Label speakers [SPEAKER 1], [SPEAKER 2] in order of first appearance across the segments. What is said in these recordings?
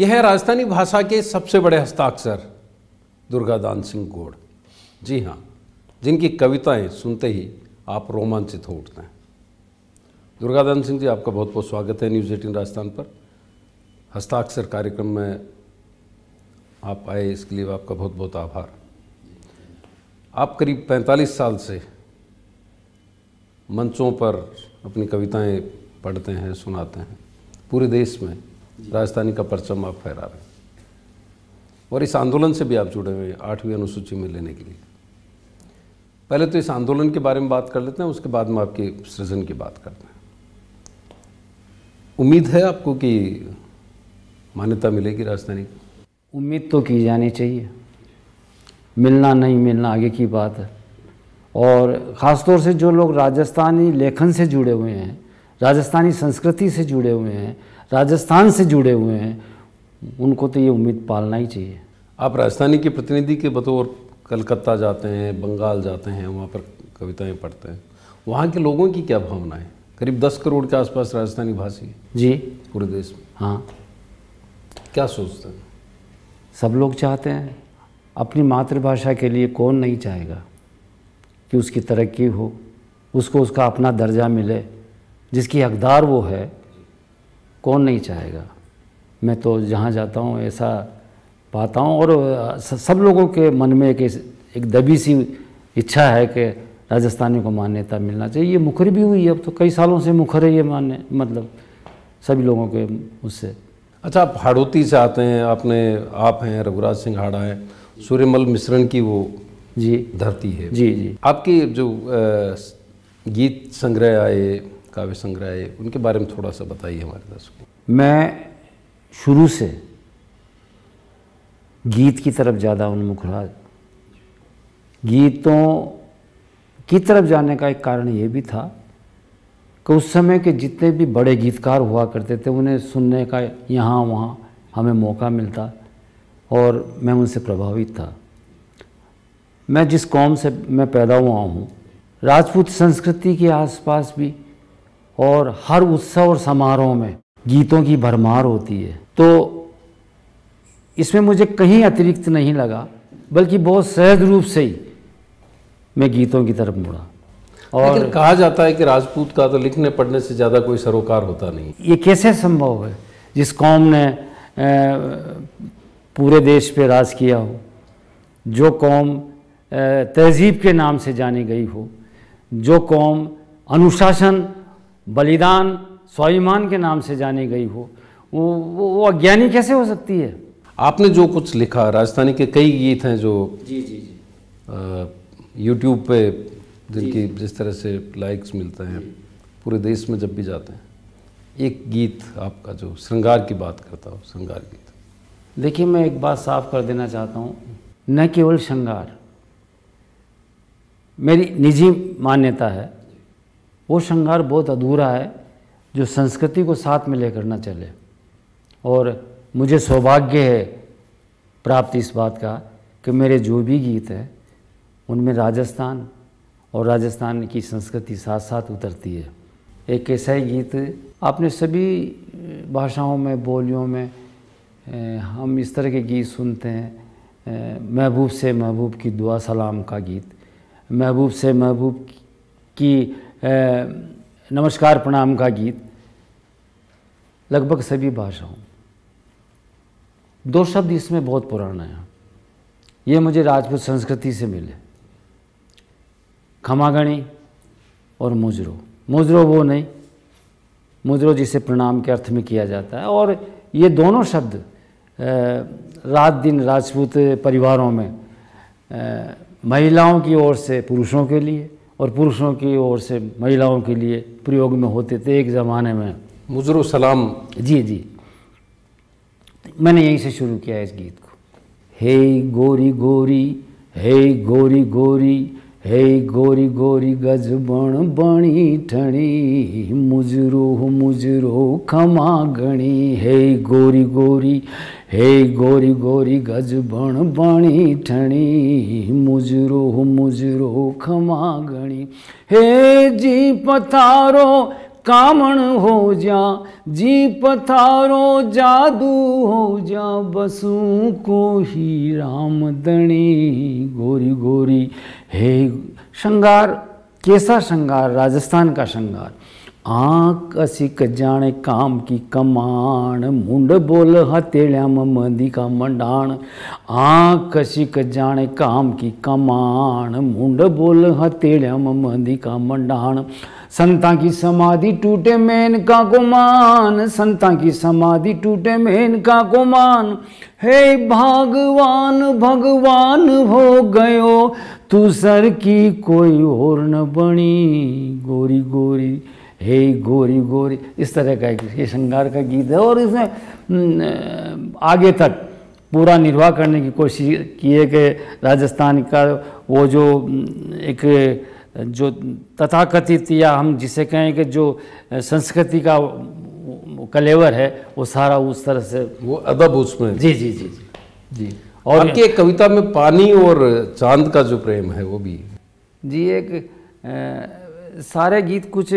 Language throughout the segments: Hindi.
[SPEAKER 1] यह है राजस्थानी भाषा के सबसे बड़े हस्ताक्षर दुर्गादान सिंह गोड़। जी हाँ, जिनकी कविताएं सुनते ही आप रोमांचित हो उठते हैं। दुर्गादान सिंह जी, आपका बहुत बहुत स्वागत है न्यूज़ 18 राजस्थान पर। हस्ताक्षर कार्यक्रम में आप आए, इसके लिए आपका बहुत बहुत आभार। आप करीब 45 साल से मंचों पर अपनी कविताएं पढ़ते हैं, सुनाते हैं। पूरे देश में राजस्थानी का परचम आप फहरा रहे हैं और इस आंदोलन से भी आप जुड़े हुए हैं 8वीं अनुसूची में लेने के लिए। पहले तो इस आंदोलन के बारे में बात कर लेते हैं, उसके बाद में आपके सृजन की बात करते हैं। उम्मीद है आपको कि मान्यता मिलेगी राजस्थानी को?
[SPEAKER 2] उम्मीद तो की जानी चाहिए, मिलना नहीं मिलना आगे की बात है। और ख़ासतौर से जो लोग राजस्थानी लेखन से जुड़े हुए हैं, राजस्थानी संस्कृति से जुड़े हुए हैं, राजस्थान से जुड़े हुए हैं, उनको तो ये उम्मीद पालना ही चाहिए।
[SPEAKER 1] आप राजस्थानी के प्रतिनिधि के बतौर कलकत्ता जाते हैं, बंगाल जाते हैं, वहाँ पर कविताएं पढ़ते हैं। वहाँ के लोगों की क्या भावना है? करीब 10 करोड़ के आसपास राजस्थानी भाषी है
[SPEAKER 2] जी
[SPEAKER 1] पूरे देश में।
[SPEAKER 2] हाँ,
[SPEAKER 1] क्या सोचते हैं?
[SPEAKER 2] सब लोग चाहते हैं। अपनी मातृभाषा के लिए कौन नहीं चाहेगा कि उसकी तरक्की हो, उसको उसका अपना दर्जा मिले, जिसकी हकदार वो है, कौन नहीं चाहेगा। मैं तो जहाँ जाता हूँ ऐसा पाता हूँ और सब लोगों के मन में एक दबी सी इच्छा है कि राजस्थानी को मान्यता मिलना चाहिए। ये मुखर भी हुई है, अब तो कई सालों से मुखर है ये मान्य, मतलब सभी लोगों के उससे।
[SPEAKER 1] अच्छा, आप हाड़ौती से आते हैं, आप हैं रघुराज सिंह हाड़ा हैं, सूर्यमल मिश्रण की वो
[SPEAKER 2] जी
[SPEAKER 1] धरती है।
[SPEAKER 2] जी जी।
[SPEAKER 1] आपके जो गीत संग्रह आए, काव्य संग्रह आए, उनके बारे में थोड़ा सा बताइए हमारे दर्शकों को।
[SPEAKER 2] मैं शुरू से गीत की तरफ ज़्यादा उन्मुख रहा। गीतों की तरफ जाने का एक कारण ये भी था कि उस समय के जितने भी बड़े गीतकार हुआ करते थे, उन्हें सुनने का यहाँ वहाँ हमें मौका मिलता और मैं उनसे प्रभावित था। मैं जिस कौम से मैं पैदा हुआ हूँ, राजपूत संस्कृति के आसपास भी और हर उत्सव और समारोह में गीतों की भरमार होती है। तो इसमें मुझे कहीं अतिरिक्त नहीं लगा, बल्कि बहुत सहज रूप से ही मैं गीतों की तरफ मुड़ा। और
[SPEAKER 1] लेकिन कहा जाता है कि राजपूत का तो लिखने पढ़ने से ज़्यादा कोई सरोकार होता नहीं।
[SPEAKER 2] ये कैसे संभव है? जिस कौम ने पूरे देश पे राज किया हो, जो कौम तहजीब के नाम से जानी गई हो, जो कौम अनुशासन, बलिदान, स्वाभिमान के नाम से जानी गई हो, वो अज्ञानी कैसे हो सकती है?
[SPEAKER 1] आपने जो कुछ लिखा, राजस्थानी के कई गीत हैं जो
[SPEAKER 2] जी जी जी
[SPEAKER 1] यूट्यूब पे जिनकी जिस तरह से लाइक्स मिलते हैं पूरे देश में जब भी जाते हैं। एक गीत आपका जो श्रृंगार की बात करता हो, श्रृंगार गीत।
[SPEAKER 2] देखिए, मैं एक बात साफ कर देना चाहता हूँ, न केवल श्रृंगार, मेरी निजी मान्यता है, वो श्रृंगार बहुत अधूरा है जो संस्कृति को साथ में लेकर न चले। और मुझे सौभाग्य है प्राप्त इस बात का कि मेरे जो भी गीत हैं उनमें राजस्थान और राजस्थान की संस्कृति साथ साथ उतरती है। एक ऐसा ही गीत आपने सभी भाषाओं में, बोलियों में हम इस तरह के गीत सुनते हैं। महबूब से महबूब की दुआ सलाम का गीत, महबूब से महबूब की नमस्कार प्रणाम का गीत, लगभग सभी भाषाओं। 2 शब्द इसमें बहुत पुराना है, ये मुझे राजपूत संस्कृति से मिले, खमागणी और मुजरो। मुजरो वो नहीं, मुजरो जिसे प्रणाम के अर्थ में किया जाता है। और ये दोनों शब्द रात दिन राजपूत परिवारों में महिलाओं की ओर से पुरुषों के लिए और पुरुषों की ओर से महिलाओं के लिए प्रयोग में होते थे एक ज़माने में।
[SPEAKER 1] मुजरो सलाम।
[SPEAKER 2] जी जी, मैंने यहीं से शुरू किया इस गीत को। हे गोरी गोरी, हे गोरी गोरी, हे गोरी गोरी गज बण बणी ठणी, मुजरो मुजरो खमा गणी। हे गोरी गोरी, हे गोरी गोरी गज बण बणी ठणी, मुजरो मुजरो खमा गणी। हे जी पथारो कामण हो जा, जी पथारो जादू हो जा, बसू को ही राम दणी गोरी गोरी। हे श्रृंगार, कैसा श्रृंगार, राजस्थान का श्रृंगार। आँख असिक जाने काम की कमान, मुंड बोल हथेलिया मदी का मंडाण। आँख असिक जाने काम की कमान, मुंड बोल हथेलिया मदी का मंडाण। संता की समाधि टूटे मेनका को मान, संता की समाधि टूटे मेनका को मान। हे भगवान भगवान हो गयो, तू सर की कोई और न बनी गोरी गोरी। हे गोरी गोरी, इस तरह का ये श्रृंगार का गीत है। और इसमें आगे तक पूरा निर्वाह करने की कोशिश की है कि राजस्थान का वो जो एक जो तथाकथित या हम जिसे कहें कि जो संस्कृति का कलेवर है वो सारा उस तरह से
[SPEAKER 1] वो अदब उसमें।
[SPEAKER 2] जी जी जी जी।
[SPEAKER 1] और आपकी एक कविता में पानी और चांद का जो प्रेम है वो भी
[SPEAKER 2] जी, एक सारे गीत कुछ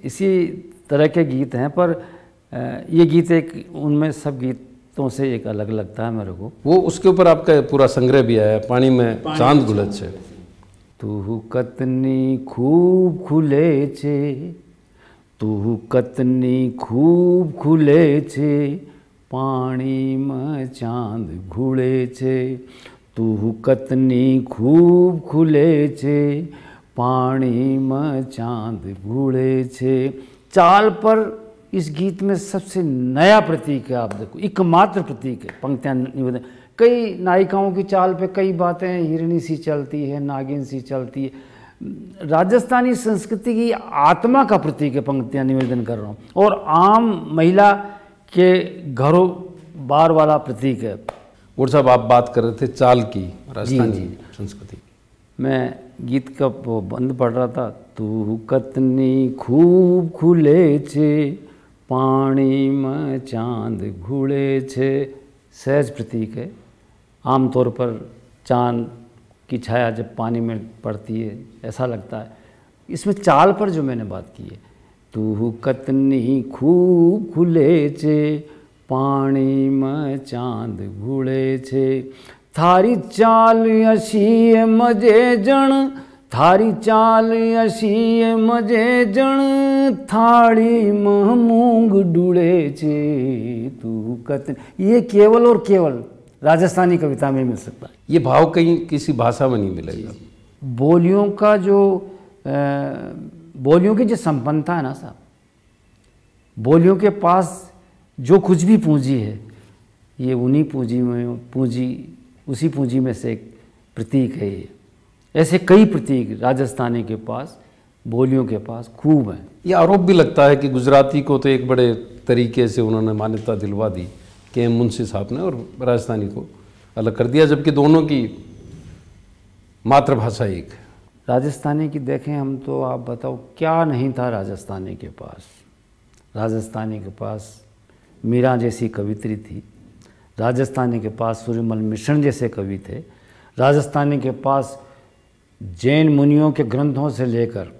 [SPEAKER 2] इसी तरह के गीत हैं, पर ये गीत एक उनमें सब गीतों से एक अलग लगता है मेरे को।
[SPEAKER 1] वो उसके ऊपर आपका पूरा संग्रह भी आया, पानी में चांद गुलत छे।
[SPEAKER 2] तू कतनी खूब खुले छे, तू कतनी खूब खुले छे, पानी में चांद घुले छे। तू कतनी खूब खुले छे, पानी में चांद घुले छे। चाल पर इस गीत में सबसे नया प्रतीक है, आप देखो एकमात्र प्रतीक है। पंक्तियाँ निवेदन, कई नायिकाओं की चाल पे कई बातें हिरणी सी चलती है, नागिन सी चलती है। राजस्थानी संस्कृति की आत्मा का प्रतीक है पंक्तियाँ निवेदन कर रहा हूँ, और आम महिला के घरों बार वाला प्रतीक है।
[SPEAKER 1] और साहब आप बात कर रहे थे चाल की, राजस्थानी संस्कृति।
[SPEAKER 2] मैं गीत का वो बंद पढ़ रहा था। तू कतनी खूब खुले छे, पानी में चांद घुले छे। सहज प्रतीक है। आमतौर पर चांद की छाया जब पानी में पड़ती है ऐसा लगता है। इसमें चाल पर जो मैंने बात की है, तू कतनी खूब खुले छे, पानी में चांद घुले छे। थारी चाल अशी मजे जण, थारी चाल अशी मजे जण, थाली में मूंग डुले छे। तू कतनी, ये केवल और केवल राजस्थानी कविता में मिल सकता है।
[SPEAKER 1] ये भाव कहीं किसी भाषा में नहीं मिलेगा।
[SPEAKER 2] बोलियों का जो बोलियों की जो संपन्नता है ना साहब, बोलियों के पास जो कुछ भी पूंजी है, ये उन्हीं उसी पूंजी में से एक प्रतीक है। ये ऐसे कई प्रतीक राजस्थानी के पास, बोलियों के पास खूब हैं।
[SPEAKER 1] ये आरोप भी लगता है कि गुजराती को तो एक बड़े तरीके से उन्होंने मान्यता दिलवा दी के मुंशी साहब ने, और राजस्थानी को अलग कर दिया, जबकि दोनों की मातृभाषा एक है।
[SPEAKER 2] राजस्थानी की देखें हम तो आप बताओ क्या नहीं था राजस्थानी के पास। राजस्थानी के पास मीरा जैसी कवित्री थी, राजस्थानी के पास सूर्यमल मिश्रण जैसे कवि थे, राजस्थानी के पास जैन मुनियों के ग्रंथों से लेकर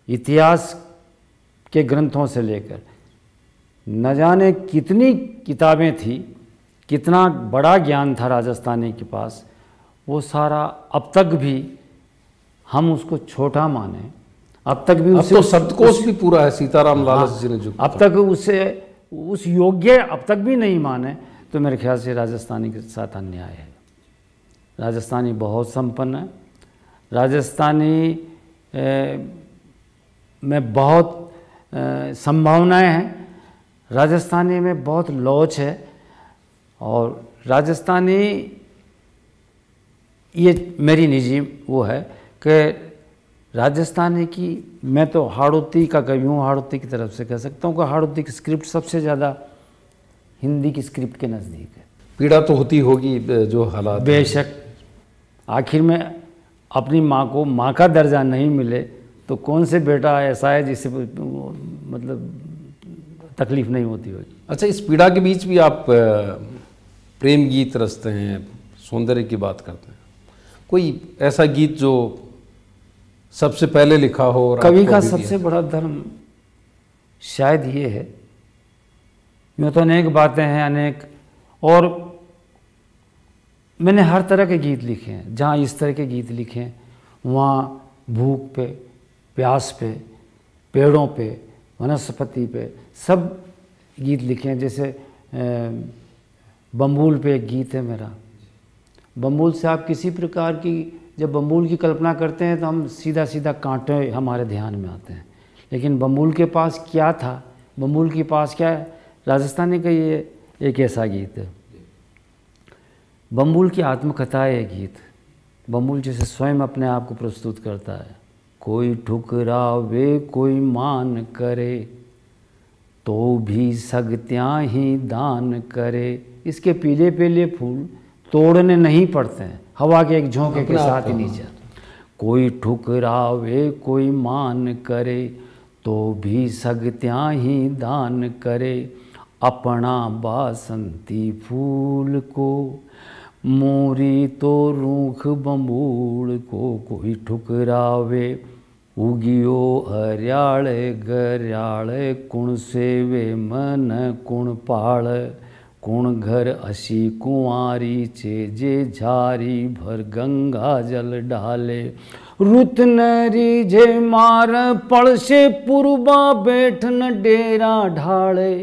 [SPEAKER 2] इतिहास के ग्रंथों से लेकर न जाने कितनी किताबें थी, कितना बड़ा ज्ञान था राजस्थानी के पास। वो सारा अब तक भी हम उसको छोटा माने, अब तक भी
[SPEAKER 1] उससे तो शब्दकोश भी पूरा है सीताराम लालच जी ने जो
[SPEAKER 2] अब तक उससे उस योग्य अब तक भी नहीं माने, तो मेरे ख्याल से राजस्थानी के साथ अन्याय है। राजस्थानी बहुत संपन्न है, राजस्थानी में बहुत संभावनाएं हैं, राजस्थानी में बहुत लोच है। और राजस्थानी, ये मेरी निजी वो है कि राजस्थानी की, मैं तो हाड़ौती का कवि हूँ, हाड़ौती की तरफ से कह सकता हूँ कि हाड़ौती की स्क्रिप्ट सबसे ज़्यादा हिंदी की स्क्रिप्ट के नज़दीक है।
[SPEAKER 1] पीड़ा तो होती होगी जो हालात,
[SPEAKER 2] बेशक। आखिर में अपनी माँ को माँ का दर्जा नहीं मिले तो कौन से बेटा ऐसा है जिससे मतलब तकलीफ नहीं होती होगी।
[SPEAKER 1] अच्छा, इस पीड़ा के बीच भी आप प्रेम गीत रचते हैं, सौंदर्य की बात करते हैं। कोई ऐसा गीत जो सबसे पहले लिखा हो और
[SPEAKER 2] कवि
[SPEAKER 1] आपको
[SPEAKER 2] का
[SPEAKER 1] भी
[SPEAKER 2] सबसे
[SPEAKER 1] दिया?
[SPEAKER 2] बड़ा धर्म शायद ये है, यूँ तो अनेक बातें हैं, अनेक, और मैंने हर तरह के गीत लिखे हैं। जहाँ इस तरह के गीत लिखे हैं वहाँ भूख पे, प्यास पे, पेड़ों पे, वनस्पति पे सब गीत लिखे हैं। जैसे बम्बूल पे एक गीत है मेरा। बम्बूल से आप किसी प्रकार की, जब बम्बूल की कल्पना करते हैं तो हम सीधा सीधा कांटे हमारे ध्यान में आते हैं, लेकिन बम्बूल के पास क्या था, बम्बूल के पास क्या है, राजस्थानी का ये एक ऐसा गीत है। बम्बूल की आत्मकथा है ये गीत। बम्बूल जैसे स्वयं अपने आप को प्रस्तुत करता है, कोई ठुकरावे कोई मान करे तो भी सगत्याँ ही दान करे। इसके पीले पीले फूल तोड़ने नहीं पड़ते हैं, हवा के एक झोंके के साथ ही नीचे। कोई ठुकरावे कोई मान करे तो भी सगत्याँ ही दान करे, अपना बासंती फूल को मोरी तो रूख बम्बूल को। कोई ठुकरावे उगियो हरियाले गरियाले, कुण सेवे मन कुण पाल, कुण घर असी कुंवारी चे जे झारी भर गंगा जल डाले। रुत नरी जे मार पड़से पूर्वा बैठन डेरा ढाले।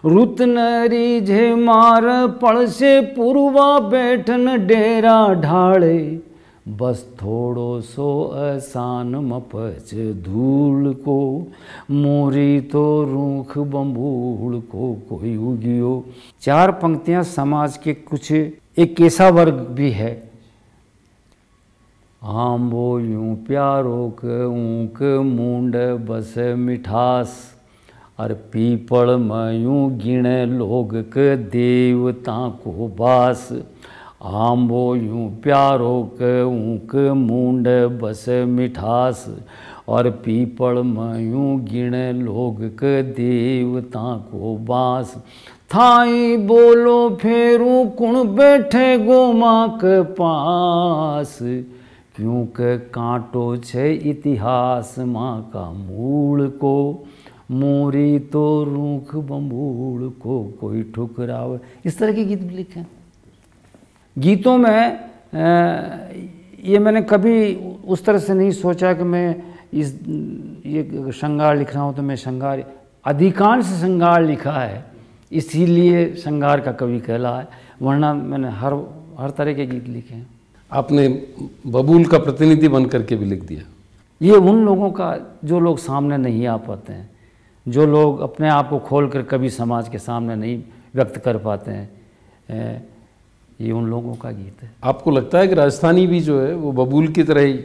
[SPEAKER 2] रुत नरी जे मार पड़से पूर्वा बैठन डेरा ढाले, बस थोड़ो सो आसान मपच धूल को मोरी तो रूख बम्बूल को कोई उगियो। चार पंक्तियां समाज के कुछ एक ऐसा वर्ग भी है, आंबो यूं प्यारो क ऊक मूंड बस मिठास, और पीपल में यूं गिणे लोग क देवता को बास। आंबो यूं प्यारो क ऊक मूंड बस मिठास, और पीपल में यूं गिणे लोग क देवता को बास। थाई बोलो फेरू कुण बैठे गोमा के पास, क्योंकि कांटो छे इतिहास माँ का मूल को मोरी तो रूख बम्बूल को कोई ठुकरावे। इस तरह के गीत भी लिखे हैं। गीतों में ये मैंने कभी उस तरह से नहीं सोचा कि मैं ये श्रृंगार लिख रहा हूँ तो मैं श्रृंगार, अधिकांश श्रृंगार लिखा है इसीलिए श्रृंगार का कवि कहला है, वरना मैंने हर तरह के गीत लिखे हैं।
[SPEAKER 1] आपने बबूल का प्रतिनिधि बन करके भी लिख दिया।
[SPEAKER 2] ये उन लोगों का जो लोग सामने नहीं आ पाते हैं, जो लोग अपने आप को खोल कर कभी समाज के सामने नहीं व्यक्त कर पाते हैं, ये उन लोगों का गीत है।
[SPEAKER 1] आपको लगता है कि राजस्थानी भी जो है वो बबूल की तरह ही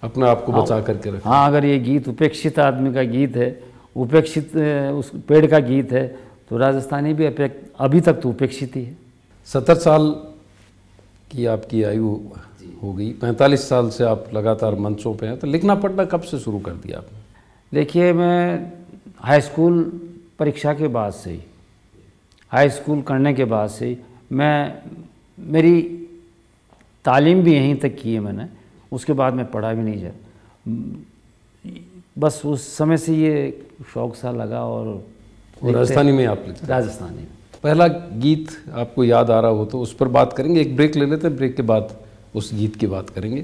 [SPEAKER 1] अपने आप को बचा करके रखे?
[SPEAKER 2] हाँ, अगर ये गीत उपेक्षित आदमी का गीत है, उपेक्षित उस पेड़ का गीत है, तो राजस्थानी भी अभी तक तो उपेक्षित ही है।
[SPEAKER 1] 70 साल की आपकी आयु हो गई, 45 साल से आप लगातार मंचों पे हैं, तो लिखना पढ़ना कब से शुरू कर दिया आपने?
[SPEAKER 2] देखिए, मैं हाई स्कूल परीक्षा के बाद से ही, हाई स्कूल करने के बाद से ही मेरी तालीम भी यहीं तक की है मैंने, उसके बाद मैं पढ़ा भी नहीं जा, बस उस समय से ये शौक सा लगा। और
[SPEAKER 1] राजस्थानी में आप लिखते?
[SPEAKER 2] राजस्थानी में।
[SPEAKER 1] पहला गीत आपको याद आ रहा हो तो उस पर बात करेंगे, एक ब्रेक ले लेते हैं, ब्रेक के बाद उस गीत की बात करेंगे।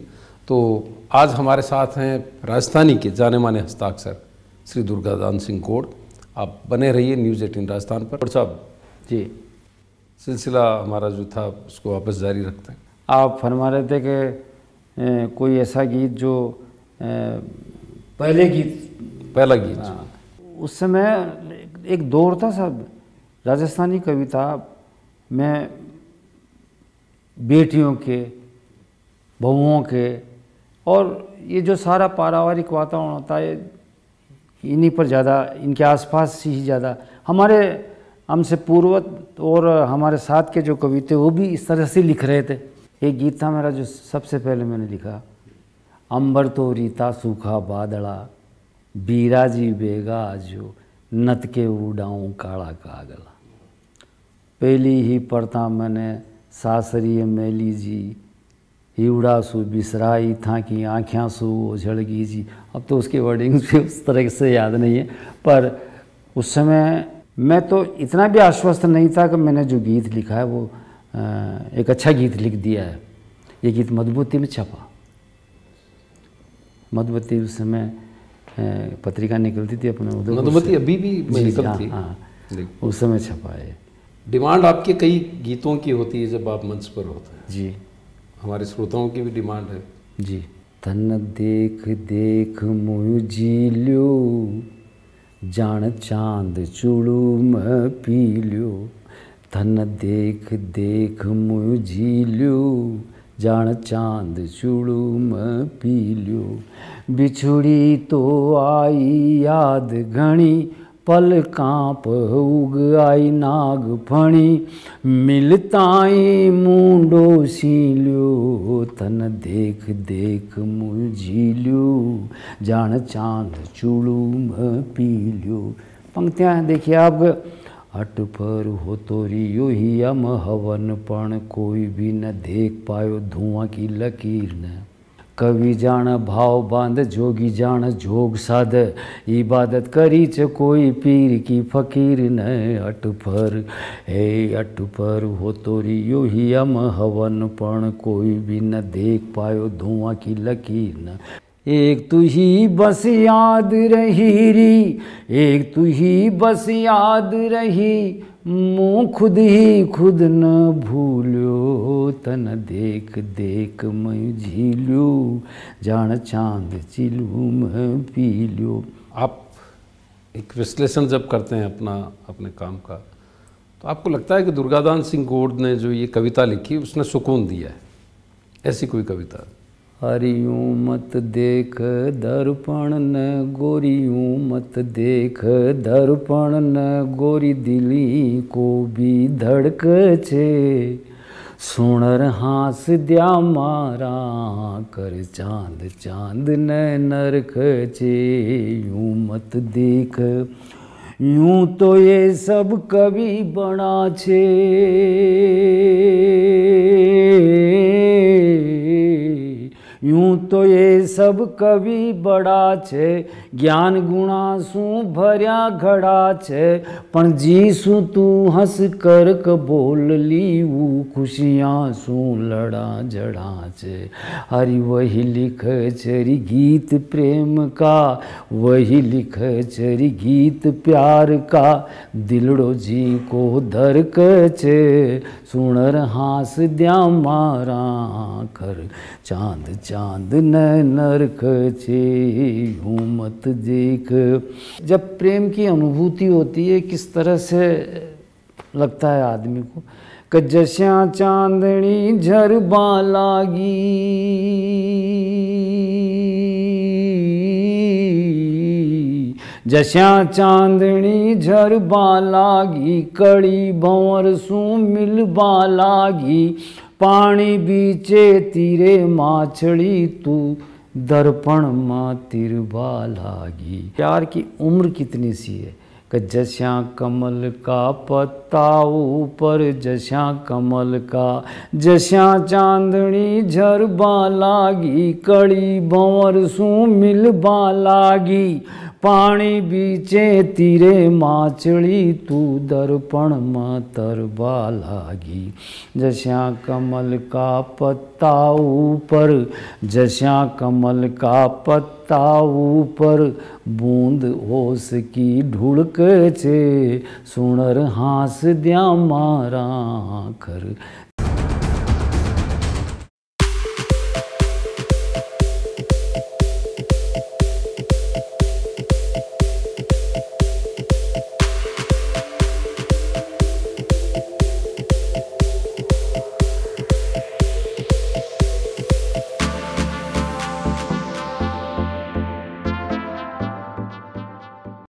[SPEAKER 1] तो आज हमारे साथ हैं राजस्थानी के जाने माने हस्ताक्षर श्री दुर्गादान सिंह गोड़। आप बने रहिए न्यूज़ 18 राजस्थान पर। साहब
[SPEAKER 2] जी,
[SPEAKER 1] सिलसिला हमारा जो था उसको वापस जारी रखते हैं।
[SPEAKER 2] आप फरमा रहे थे कि कोई ऐसा गीत जो पहला गीत। हाँ, उस समय एक दौर था सब राजस्थानी कविता में बेटियों के, बहुओं के, और ये जो सारा पारिवारिक वातावरण होता है इन्हीं पर ज़्यादा, इनके आसपास ही ज़्यादा, हमसे पूर्व और हमारे साथ के जो कवि थे वो भी इस तरह से लिख रहे थे। एक गीत था मेरा जो सबसे पहले मैंने लिखा, अंबर तो रीता सूखा बादड़ा, बीराजी बेगा जो नत के उड़ाऊँ काला कागला। पहली ही पढ़ता मैंने सासरी मेली जी, हीवड़ा सु बिसराई था कि आँख्याँ सु ओझड़गी जी। अब तो उसके वर्डिंग्स भी उस तरह से याद नहीं है, पर उस समय मैं तो इतना भी आश्वस्त नहीं था कि मैंने जो गीत लिखा है वो एक अच्छा गीत लिख दिया है। ये गीत मधुमती में छपा। मधुमती उस समय पत्रिका निकलती थी अपने उधर।
[SPEAKER 1] मधुमती अभी भी निकलती।
[SPEAKER 2] हाँ, उस समय छपा है।
[SPEAKER 1] डिमांड आपके कई गीतों की होती है जब आप मंच पर होते हैं
[SPEAKER 2] जी।
[SPEAKER 1] हमारे श्रोताओं की भी डिमांड है
[SPEAKER 2] जी। तन देख देख मुँह झील्यो, जान चांद चूड़ू में पी लियो। तन देख देख मुँह झील्यो, जान चांद चूड़ू में पी लियो। बिछुड़ी तो आई याद घणी, पल कांप उग आई नाग फणी। मिलताई मुंडो सीलियो, तन देख देख मुँह झील्यो, जान चांद चूड़ू में पी लियो। पंक्तियाँ हैं, देखिए आप। अट पर हो तो रियो ही हम हवन, पण कोई भी न देख पायो धुआं की लकीर न। कवि जान भाव बांध, जोगी जान जोग साध, इबादत करी च कोई पीर की फकीर न। अट पर हो तो रियो ही हम हवन, पण कोई भी न देख पायो धुआं की लकीर न। एक तू ही बस याद रही री, एक तू ही बस याद रही, मुँह खुद ही खुद न भूल्यो। तन देख देख मैं झील्यो, जान चांद चिलू में पी लियो।
[SPEAKER 1] आप एक विश्लेषण जब करते हैं अपने काम का, तो आपको लगता है कि दुर्गादान सिंह गोड़ ने जो ये कविता लिखी उसने सुकून दिया है? ऐसी कोई कविता?
[SPEAKER 2] हरियूं मत देख दर्पण न गोरियूं मत देख दर्पण न गोरी, दिली को भी धड़क छे। सुणर हास द्या मारा कर चांद चांद न नरक छे। यूं मत देख, यूं तो ये सब कवि बना छे। यूं तो ये सब कवि बड़ा छे, ज्ञान गुणा सु भर्या घड़ा छे। पण जीसु तू हंस कर क बोल ली, वो खुशियाँ सु लड़ा जड़ा छे। हरि वही लिख चरी गीत प्रेम का, वही लिख चरी गीत प्यार का, दिलड़ो जी को धरक छे। सुणर हास द्या मारा कर चांद चांद न नरक छे। यूं मत देख। जब प्रेम की अनुभूति होती है किस तरह से लगता है आदमी को, कि जस्या चांदनी झरबा लागी, जस्या चांदनी झरबा लागी, कड़ी भंवर सु मिलबा लागी। पानी बीचे तीरे माछड़ी, तू दर्पण मां तिरबा लागी। प्यार की उम्र कितनी सी है कि जस्या कमल का पत्ता ऊपर, जस्या कमल का, जस्या चांदनी झरबा लागी, कड़ी भंवर सु मिलबा लागी। पानी बीचे तीरे माछड़ी, तू दर्पण मां तरबा लागी। जस्या कमल का पत्ता ऊपर, जस्या कमल का पत्ता ऊपर, बूंद होश की ढुड़क छे। सुणर हास द्या मारा कर